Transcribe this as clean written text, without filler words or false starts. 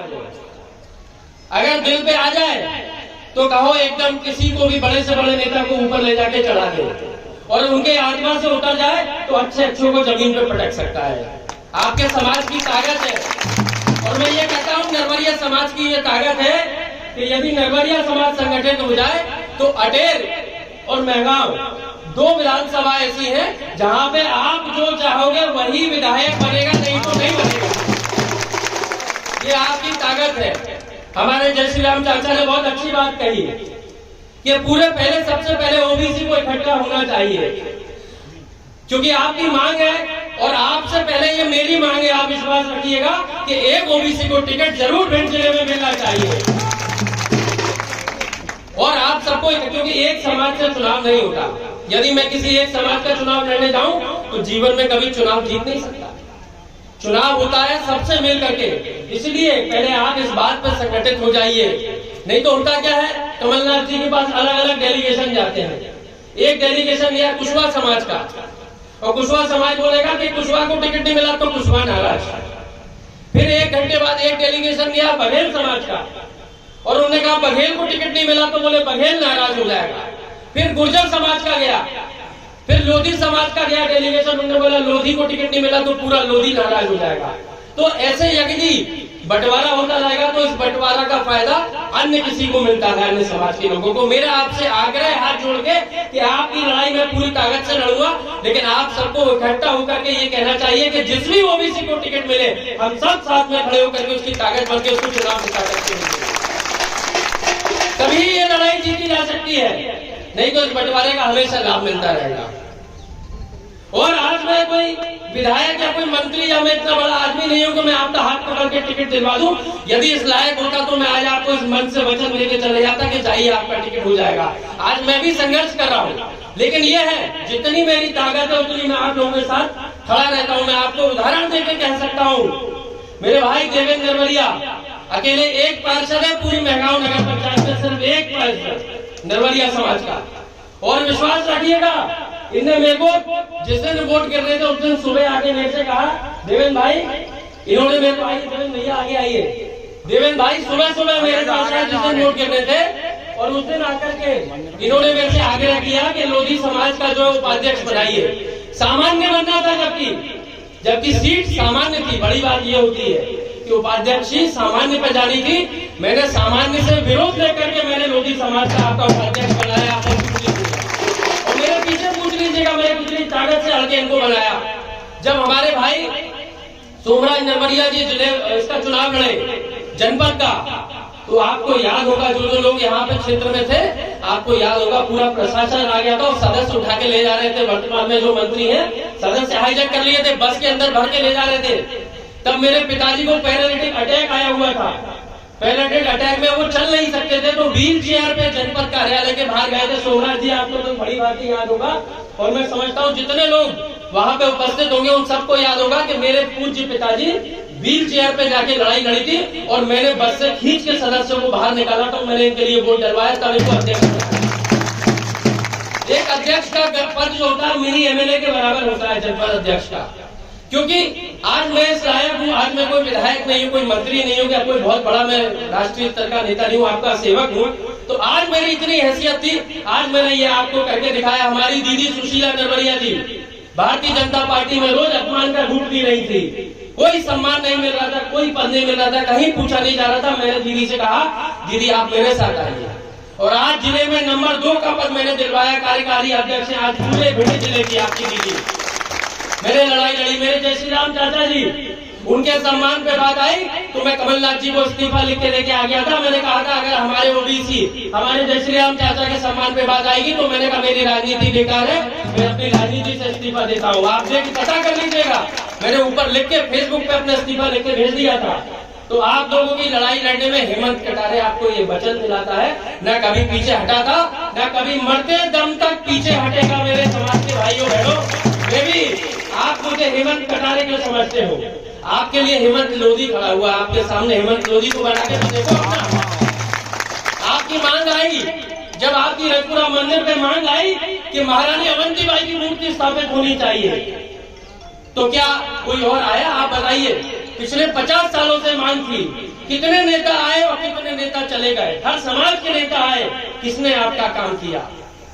को। अगर दिल पे आ जाए तो कहो एकदम किसी को भी बड़े से बड़े नेता को ऊपर ले जाके चढ़ा दे, और उनके आत्मा से उतर जाए तो अच्छे अच्छों को जमीन पे पटक सकता है। आपके समाज की ताकत है। और मैं ये कहता हूँ नरवरिया समाज की ये ताकत है कि यदि नरवरिया समाज संगठित हो जाए तो अटेर और महगांव 2 विधानसभा ऐसी हैं जहां पे आप जो चाहोगे वही विधायक बनेगा, नहीं तो नहीं बनेगा। ये आपकी ताकत है। हमारे जय श्री राम चाचा ने बहुत अच्छी बात कही कि सबसे पहले ओबीसी को इकट्ठा होना चाहिए, क्योंकि आपकी मांग है और आपसे पहले ये मेरी मांग है। आप विश्वास रखिएगा कि एक ओबीसी को टिकट जरूर भिंड जिले में मिलना चाहिए। और आप सबको, क्योंकि एक समाज से चुनाव नहीं होता। यदि मैं किसी एक समाज का चुनाव लड़ने जाऊं तो जीवन में कभी चुनाव जीत नहीं सकता। चुनाव होता है सबसे मिल करके। इसलिए पहले आप इस बात पर संगठित हो जाइए। नहीं तो होता क्या है, कमलनाथ जी के पास अलग अलग डेलीगेशन जाते हैं। एक डेलीगेशन गया कुशवाहा समाज का, और कुशवाहा समाज बोलेगा कि कुशवाहा को टिकट नहीं मिला तो कुशवाहा नाराज। फिर 1 घंटे बाद एक डेलीगेशन गया बघेल समाज का, और उन्होंने कहा बघेल को टिकट नहीं मिला तो बोले बघेल नाराज हो जाएगा। फिर गुर्जर समाज का गया, फिर लोधी समाज का गया डेलीगेशन, उन्होंने बोला लोधी को टिकट नहीं मिला तो पूरा लोधी नाराज हो जाएगा। तो ऐसे यदि बंटवारा होता जाएगा तो इस बंटवारा का फायदा अन्य किसी को मिलता है, अन्य समाज के लोगों को। मेरा आपसे आग्रह है हाथ जोड़ के कि आपकी लड़ाई में पूरी ताकत से लड़ूंगा, लेकिन आप सबको इकट्ठा होकर के ये कहना चाहिए कि जिस भी ओबीसी को टिकट मिले हम सब साथ में खड़े होकर के उसकी ताकत बढ़ के उसको चुनाव जिता सकते हैं। तभी ये लड़ाई जीती जा सकती है, नहीं तो इस बंटवारे का हमेशा लाभ मिलता रहेगा। और आज मैं कोई विधायक या कोई मंत्री या मैं इतना बड़ा आदमी नहीं हूं कि मैं आपका हाथ पकड़ के टिकट दिलवा दूं। यदि इस लायक होता तो मैं आज आपको इस मन से वचन लेके चले जाता कि जाइए आपका टिकट हो जाएगा। आज मैं भी संघर्ष कर रहा हूं, लेकिन ये है जितनी मेरी ताकत है उतनी मैं आप लोगों के साथ खड़ा रहता हूं। मैं आपको उदाहरण देकर कह सकता हूं, मेरे भाई देवेंद्र नरवरिया अकेले एक पार्षद है पूरी महगांव नगर पंचायत में, सिर्फ एक पार्षद नरवरिया समाज का। और विश्वास रखिएगा, इनने मेरे को जिस दिन वोट कर रहे थे उस दिन सुबह आके मेरे से कहा देवेंद्र भाई, इन्होंने मेरे को आइए देवेंद्र भैया आगे आइए, देवेंद्र भाई सुबह मेरे पास आए जिस दिन वोट कर रहे थे, और उस दिन आकर के इन्होंने मेरे से आग्रह किया कि लोधी समाज का जो उपाध्यक्ष बनाइए। सामान्य बनना था, जबकि सीट सामान्य थी। बड़ी बात ये होती है कि उपाध्यक्ष ही सामान्य पे जानी थी। मैंने सामान्य से विरोध लेकर के मैंने लोधी समाज का आपका उपाध्यक्ष बनाया। और मेरे पीछे पूछ लीजिएगा मैंने कितनी ताकत से हल्के इनको बनाया। जब हमारे भाई सोमराज नरवरिया जी इसका चुनाव लड़े जनपद का, तो आपको याद होगा जो लोग यहाँ पे क्षेत्र में थे, आपको याद होगा पूरा प्रशासन आ गया था और सदस्य उठा के ले जा रहे थे। वर्तमान में जो मंत्री हैं सदस्य हाईजैक कर लिए थे, बस के अंदर भर के ले जा रहे थे। तब मेरे पिताजी को पैरालिटिक अटैक आया हुआ था। पैरालिटिक अटैक में वो चल नहीं सकते थे, तो व्हील चेयर पे जनपद कार्यालय के बाहर गए थे। सोमराज जी आपको तो बड़ी बात याद होगा, और मैं समझता हूँ जितने लोग वहां पे उपस्थित होंगे उन सबको याद होगा कि मेरे पूज्य पिताजी व्हील चेयर पे जाके लड़ाई लड़ी थी, और मैंने बस से खींच के सदस्यों को बाहर निकाला था। मैंने इनके लिए वोट डलवाया, तब इनको अध्यक्ष बनाया। एक अध्यक्ष का पद जो होता है मिनी एमएलए के बराबर होता है जनपद अध्यक्ष का। क्योंकि आज मैं इस लायक हूँ, आज मैं कोई विधायक नहीं हूँ, कोई मंत्री नहीं हूँ, या कोई बहुत बड़ा मैं राष्ट्रीय स्तर का नेता नहीं हूँ, आपका सेवक हूँ। तो आज मेरी इतनी हैसियत थी, आज मैंने ये आपको करके दिखाया। हमारी दीदी सुशीला नरवरिया जी भारतीय जनता पार्टी में रोज अपमान का घूट पी रही थी। कोई सम्मान नहीं मिल रहा था, कोई पद नहीं मिल रहा था, कहीं पूछा नहीं जा रहा था। मैंने दीदी से कहा दीदी आप मेरे साथ आइए, और आज जिले में नंबर 2 का पद मैंने दिलवाया। कार्यकारी अध्यक्ष आज पूरे भिंड जिले की आपकी दीदी। मैंने लड़ाई लड़ी, मेरे जय श्री राम चाचा जी उनके सम्मान पे बात आई तो मैं कमलनाथ जी को इस्तीफा लिख के लेके आ गया था। मैंने कहा था अगर हमारे ओबीसी हमारे जय श्री राम चाचा के सम्मान पे बात आएगी तो मैंने कहा मेरी राजनीति बेकार है, मैं अपनी राजनीति से इस्तीफा देता हूँ। आप देख पता कर लीजिएगा, मैंने ऊपर लिख के फेसबुक पे अपना इस्तीफा लिख के भेज दिया था। तो आप लोगों की लड़ाई लड़ने में हेमंत कटारे आपको ये वचन दिलाता है, न कभी पीछे हटा था, न कभी मरते दम तक पीछे हटेगा। मेरे समाज के भाइयों बहनों, मैं भी आप मुझे हेमंत कटारे क्यों समझते हो? आपके लिए हेमंत लोधी खड़ा हुआ, आपके सामने हेमंत लोधी को बना के देखो अपना। आपकी मांग आई, जब आपकी रजपुरा मंदिर पे मांग आई कि महारानी अवंतीबाई की मूर्ति स्थापित होनी चाहिए, तो क्या कोई और आया? आप बताइए। पिछले 50 सालों से मांग थी कितने नेता आए और कितने नेता चले गए, हर समाज के नेता आए, किसने आपका काम किया?